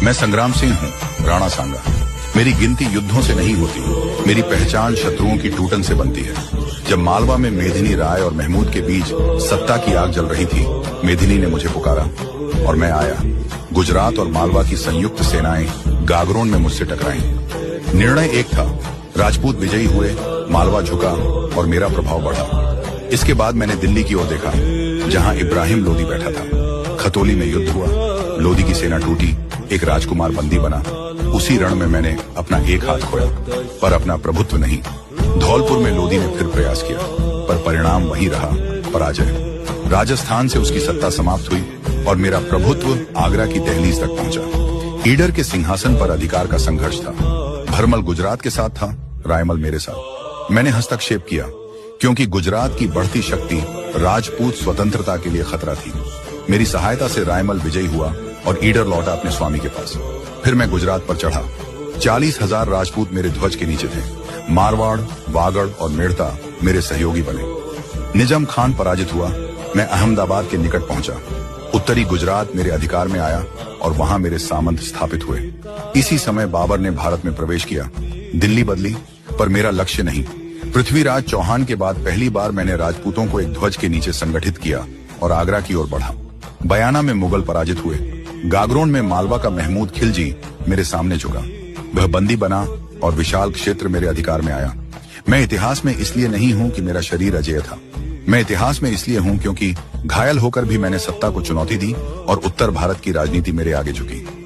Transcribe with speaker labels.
Speaker 1: मैं संग्राम सिंह हूँ, राणा सांगा। मेरी गिनती युद्धों से नहीं होती, मेरी पहचान शत्रुओं की टूटन से बनती है। जब मालवा में मेदिनी राय और महमूद के बीच सत्ता की आग जल रही थी, मेदिनी ने मुझे पुकारा और मैं आया। गुजरात और मालवा की संयुक्त सेनाएं गागरोन में मुझसे टकराई। निर्णय एक था, राजपूत विजयी हुए, मालवा झुका और मेरा प्रभाव बढ़ा। इसके बाद मैंने दिल्ली की ओर देखा, जहां इब्राहिम लोदी बैठा था। खतौली में युद्ध हुआ, लोदी की सेना टूटी, एक राजकुमार बंदी बना। उसी रण में मैंने अपना एक हाथ खोया, पर अपना प्रभुत्व नहीं। धौलपुर में लोदी ने फिर प्रयास किया, पर परिणाम वही रहा, पराजय। राजस्थान से उसकी सत्ता समाप्त हुई और मेरा प्रभुत्व आगरा की दहलीज तक पहुंचा। ईडर के सिंहासन पर अधिकार का संघर्ष था। भरमल गुजरात के साथ था, रायमल मेरे साथ। मैंने हस्तक्षेप किया, क्योंकि गुजरात की बढ़ती शक्ति राजपूत स्वतंत्रता के लिए खतरा थी। मेरी सहायता से रायमल विजयी हुआ और ईडर लौटा अपने स्वामी के पास। फिर मैं गुजरात पर चढ़ा। 40,000 राजपूत मेरे ध्वज के नीचे थे। मारवाड़, वागड़ और मेड़ता मेरे सहयोगी बने। निजाम खान पराजित हुआ। मैं अहमदाबाद के निकट पहुंचा। उत्तरी गुजरात मेरे अधिकार में आया और वहां मेरे सामंत स्थापित हुए। इसी समय बाबर ने भारत में प्रवेश किया। दिल्ली बदली, पर मेरा लक्ष्य नहीं। पृथ्वीराज चौहान के बाद पहली बार मैंने राजपूतों को एक ध्वज के नीचे संगठित किया और आगरा की ओर बढ़ा। बयाना में मुगल पराजित हुए। गागरोन में मालवा का महमूद खिलजी मेरे सामने झुका। वह बंदी बना और विशाल क्षेत्र मेरे अधिकार में आया। मैं इतिहास में इसलिए नहीं हूं कि मेरा शरीर अजेय था। मैं इतिहास में इसलिए हूं क्योंकि घायल होकर भी मैंने सत्ता को चुनौती दी और उत्तर भारत की राजनीति मेरे आगे झुकी।